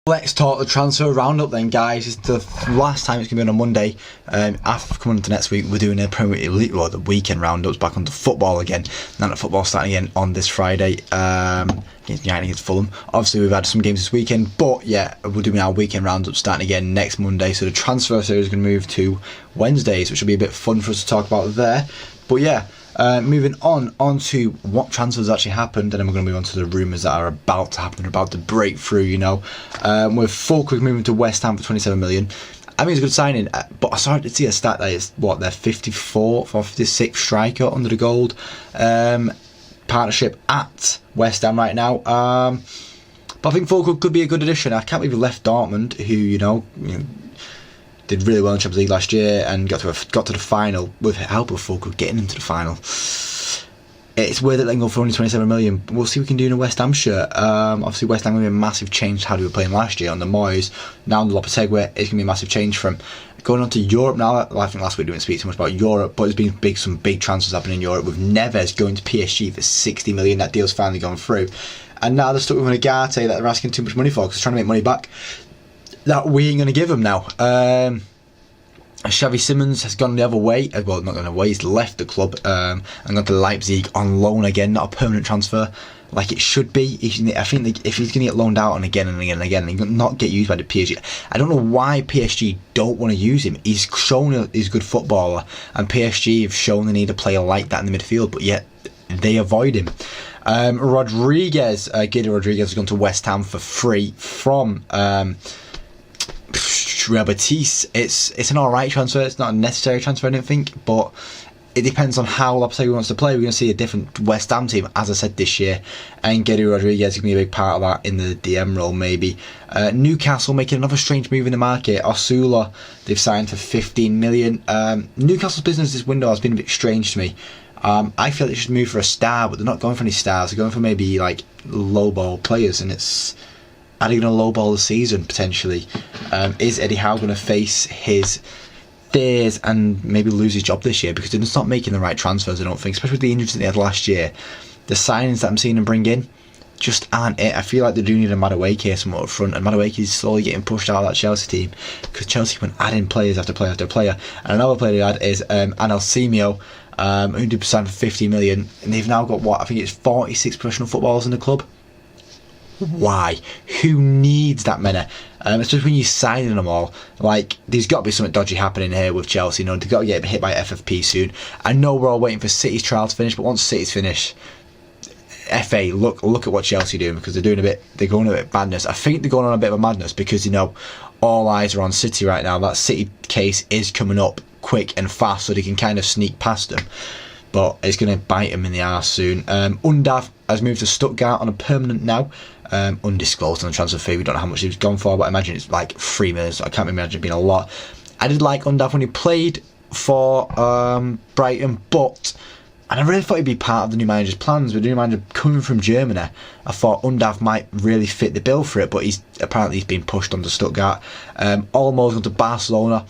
Let's talk the transfer roundup then, guys. It's the last time it's going to be on a Monday. After coming into next week, we're doing a Premier League, well, the weekend roundups back onto football again. Now that football starting again on this Friday against United against Fulham. Obviously, we've had some games this weekend, but yeah, we're doing our weekend roundup starting again next Monday. So the transfer series is going to move to Wednesdays, which will be a bit fun for us to talk about there. But yeah. Moving on to what transfers actually happened, and then we're going to move on to the rumours that are about to happen, about to break through, you know. With Fulham moving to West Ham for 27 million. I mean, it's a good signing, but I started to see a stat that it's, their 54th or 56th striker under the gold partnership at West Ham right now. But I think Fulham could be a good addition. I can't believe he left Dortmund, who, you know did really well in the Champions League last year and got to the final with the help of Fulham getting into the final. It's weird that they can go for only 27 million. We'll see what we can do in a West Ham shirt. Obviously, West Ham going to be a massive change to how they were playing last year under Moyes. Now under Lopetegui, it's going to be a massive change from going on to Europe now. I think last week we didn't speak too much about Europe, but there's been some big transfers happening in Europe with Neves going to PSG for 60 million. That deal's finally gone through. And now they're stuck with an Agate that they're asking too much money for because they're trying to make money back that we ain't going to give him now. Xavi Simons has gone the other way. Well, not gone away. He's left the club and gone to Leipzig on loan again. Not a permanent transfer like it should be. I think if he's going to get loaned out and again and again and again, and not get used by the PSG. I don't know why PSG don't want to use him. He's shown he's a good footballer, and PSG have shown they need a player like that in the midfield, but yet they avoid him. Gideon Rodriguez has gone to West Ham for free from Real Betis. It's an alright transfer. It's not a necessary transfer, I don't think, but it depends on how Lopetegui wants to play. We're going to see a different West Ham team, as I said, this year, and Gideon Rodriguez is going to be a big part of that in the DM role, maybe. Newcastle making another strange move in the market. Osula, they've signed for 15 million. Newcastle's business this window has been a bit strange to me. I feel they should move for a star, but they're not going for any stars. They're going for maybe like low ball players, and it's are they going to lowball the season potentially? Is Eddie Howe going to face his fears and maybe lose his job this year because they're just not making the right transfers? I don't think, especially with the injuries that they had last year. The signings that I'm seeing them bring in just aren't it. I feel like they do need a Madueke somewhat up front, and Madueke is slowly getting pushed out of that Chelsea team because Chelsea went adding players after player after player. And another player they had is Anel Simeo, who did sign for 50 million, and they've now got I think it's 46 professional footballers in the club. Why? Who needs that many? Especially when you're signing them all. Like, there's got to be something dodgy happening here with Chelsea. You know, they've got to get hit by FFP soon. I know we're all waiting for City's trial to finish, but once City's finished, FA, look at what Chelsea are doing, because they're going a bit madness. I think they're going on a bit of a madness because, you know, all eyes are on City right now. That City case is coming up quick and fast, so they can kind of sneak past them. But it's going to bite them in the arse soon. Undav has moved to Stuttgart on a permanent now. Undisclosed on the transfer fee. We don't know how much he's gone for, but I imagine it's like 3 million, so I can't imagine it being a lot. I did like Undav when he played for Brighton, and I really thought he'd be part of the new manager's plans. With the new manager coming from Germany, I thought Undav might really fit the bill for it, but he's been pushed onto Stuttgart. Olmo's gone to Barcelona.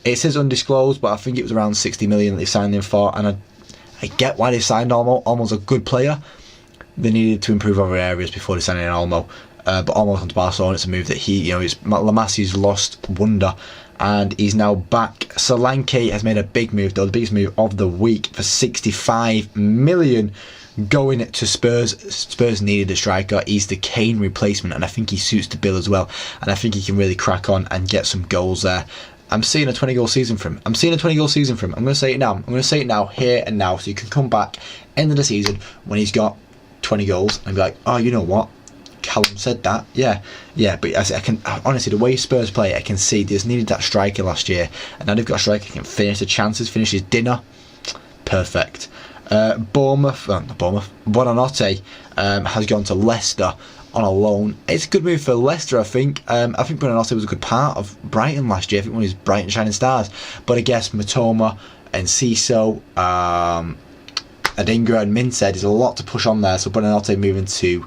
It says undisclosed, but I think it was around 60 million that they signed him for, and I get why they signed Olmo. Olmo's a good player. They needed to improve other areas before they signed in Olmo. But Olmo's gone to Barcelona. It's a move that Lamasi's lost wonder, and he's now back. Solanke has made a big move, though, the biggest move of the week, for 65 million going to Spurs. Spurs needed a striker. He's the Kane replacement, and I think he suits the bill as well, and I think he can really crack on and get some goals there. I'm seeing a 20-goal season from him. I'm going to say it now. I'm going to say it now, here and now, so you can come back end of the season when he's got 20 goals and be like, oh, you know what? Callum said that. Yeah. But I can honestly, the way Spurs play, I can see they just needed that striker last year, and now they've got a striker who can finish the chances, finish his dinner. Perfect. Buonanotte has gone to Leicester on a loan. It's a good move for Leicester, I think. I think Buonanotte was a good part of Brighton last year. I think one of his Brighton shining stars. But I guess Matoma and Ciso, Adingra and Min said there's a lot to push on there. So Buonanotte moving to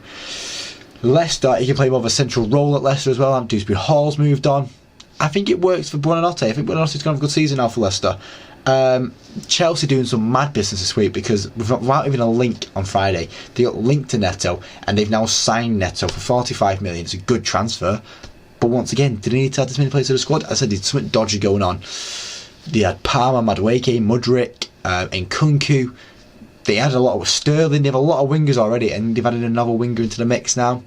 Leicester. He can play more of a central role at Leicester as well. And Dewsbury Hall's moved on. I think it works for Buonanotte. I think Buonanotte's going to have a good season now for Leicester. Chelsea doing some mad business this week because without even a link on Friday, they got linked to Neto and they've now signed Neto for 45 million. It's a good transfer. But once again, did they need to add this many players to the squad? I said there's something dodgy going on. They had Palmer, Madueke, Mudryk, and Nkunku. They had a lot of Sterling. They have a lot of wingers already, and they've added another winger into the mix now.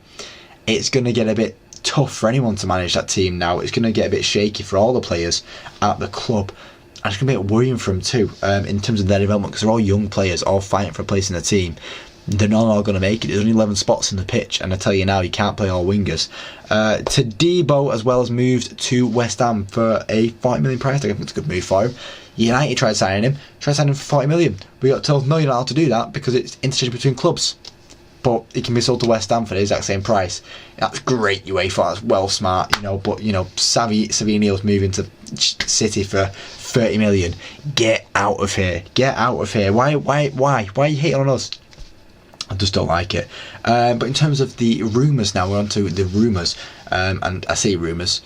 It's going to get a bit tough for anyone to manage that team now. It's going to get a bit shaky for all the players at the club. And it's going to be a bit worrying for them too, in terms of their development, because they're all young players, all fighting for a place in the team. They're not all going to make it. There's only 11 spots in the pitch, and I tell you now, you can't play all wingers. Todibo as well has moved to West Ham for a 40 million price tag. I think it's a good move for him. United tried signing him for 40 million. We got 12 million how to do that because it's interchange between clubs. But it can be sold to West Ham for the exact same price. That's great, UEFA. That's well smart, you know. But you know, Savini's moving to City for 30 million. Get out of here! Get out of here! Why are you hating on us? I just don't like it. But in terms of the rumours now, we're on to the rumours. And I say rumours.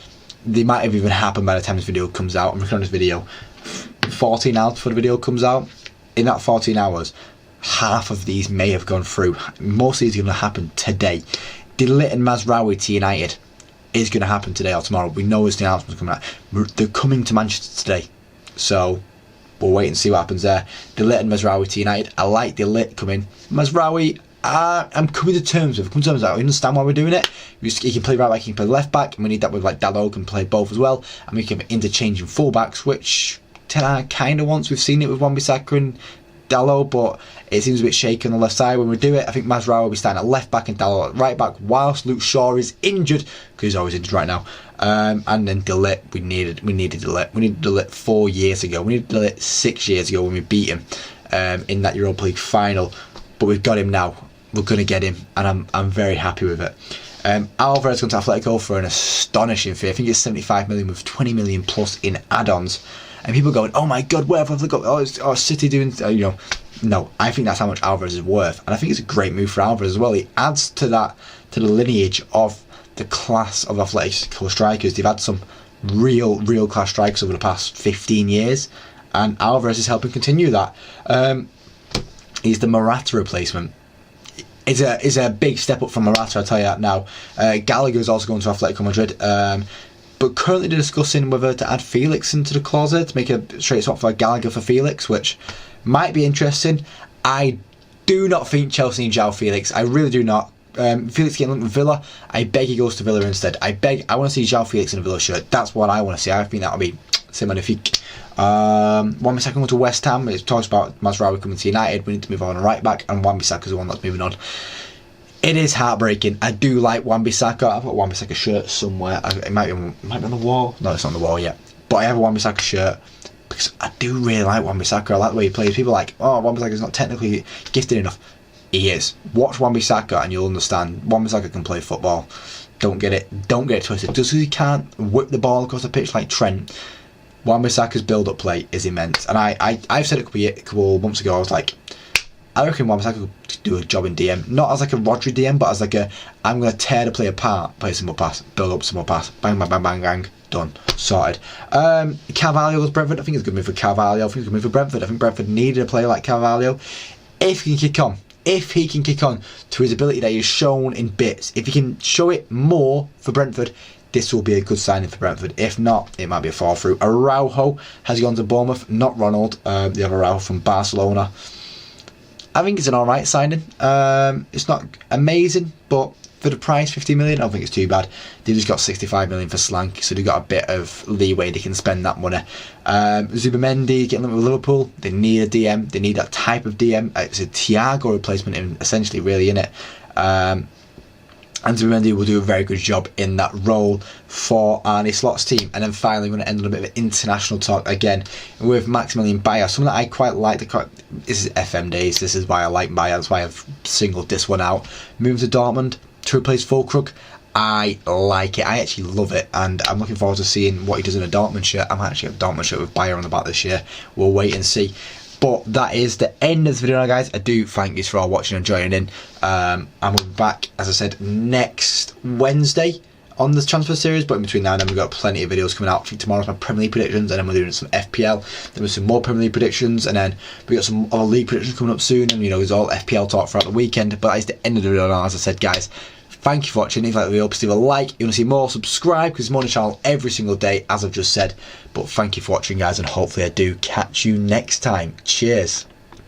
They might have even happened by the time this video comes out. I'm recording this video 14 hours before the video comes out. In that 14 hours, half of these may have gone through. Most of these are going to happen today. De Ligt and Mazraoui to United is going to happen today or tomorrow. We know the announcement's coming out. They're coming to Manchester today. So we'll wait and see what happens there. De Ligt and Mazraoui to United. I like De Ligt coming. Mazraoui, I'm coming to terms with. I understand why we're doing it. He can play right back, he can play left back, and we need that with like Dalot can play both as well. And we can have interchanging fullbacks, which Ten Hag kind of wants. We've seen it with Wan-Bissaka and Dalot, but it seems a bit shaky on the left side. When we do it, I think Mazraoui will be starting at left back and Dalot at right back, whilst Luke Shaw is injured, because he's always injured right now. And then De Ligt, we needed De Ligt. We needed De Ligt 4 years ago. We needed De Ligt 6 years ago when we beat him in that Europa League final. But we've got him now. We're going to get him, and I'm very happy with it. Alvarez going to Atletico for an astonishing fee. I think it's 75 million with 20 million plus in add-ons. And people going, oh my god, where have they got? Oh, City doing, you know. No, I think that's how much Alvarez is worth. And I think it's a great move for Alvarez as well. He adds to that, to the lineage of the class of Atletico strikers. They've had some real class strikers over the past 15 years. And Alvarez is helping continue that. He's the Morata replacement. Is a big step up from Morata, I'll tell you that now. Gallagher's also going to Atletico Madrid. But currently they're discussing whether to add Felix into the clause to make a straight swap for Gallagher for Felix, which might be interesting. I do not think Chelsea need João Felix. I really do not. Felix getting linked with Villa. I beg he goes to Villa instead. I want to see João Felix in a Villa shirt. That's what I want to see. I think that'll be magnifique. Wan-Bissaka going to West Ham. It talks about Mazraoui coming to United. We need to move on right back, and Wan-Bissaka's the one that's moving on. It is heartbreaking. I do like Wan-Bissaka. I've got a Wan-Bissaka shirt somewhere. It might be on the wall. No, it's not on the wall yet. But I have a Wan-Bissaka shirt because I do really like Wan-Bissaka. I like the way he plays. People are like, oh, Wan-Bissaka's not technically gifted enough. He is. Watch Wan-Bissaka and you'll understand. Wan-Bissaka can play football. Don't get it twisted. Just because he can't whip the ball across the pitch like Trent, Wan-Bissaka's build-up play is immense. And I've said it a couple months ago. I was like, I reckon Wan-Bissaka could do a job in DM, not as like a Rodri DM, but as like a, I'm going to tear the play apart, play a simple pass, build up, simple pass, bang, bang, bang, bang, bang, done, sorted. Carvalho was Brentford. I think it's a good move for Carvalho. I think it's a good move for Brentford. I think Brentford needed a player like Carvalho. If he can kick on to his ability that he's shown in bits, if he can show it more for Brentford, this will be a good signing for Brentford. If not, it might be a fall through. Araujo has gone to Bournemouth, not Ronald. The other Araujo from Barcelona. I think it's an alright signing. It's not amazing, but for the price, 50 million, I don't think it's too bad. They just got 65 million for Slank, so they've got a bit of leeway. They can spend that money. Zubimendi getting them with Liverpool. They need a DM. They need that type of DM. It's a Thiago replacement, essentially, really, innit? And Zubimendi will do a very good job in that role for Arne Slot's team. And then finally, we're going to end on a bit of international talk again with Maximilian Bayer. Something that I quite like. This is FM days. This is why I like Bayer. That's why I've singled this one out. Moving to Dortmund to replace Füllkrug. I like it. I actually love it. And I'm looking forward to seeing what he does in a Dortmund shirt. I'm actually a Dortmund shirt with Bayer on the back this year. We'll wait and see. But that is the end of this video now, guys. I do thank you for all watching and joining in. I'm back, as I said, next Wednesday on this transfer series. But in between now and then, we've got plenty of videos coming out. I think tomorrow's my Premier League predictions, and then we're doing some FPL. Then there's some more Premier League predictions, and then we got some other league predictions coming up soon. And you know, there's all FPL talk throughout the weekend. But that is the end of the video now, as I said, guys. Thank you for watching. If you like the video, please leave a like. If you want to see more, subscribe, because there's more on the channel every single day, as I've just said. But thank you for watching, guys, and hopefully I do catch you next time. Cheers.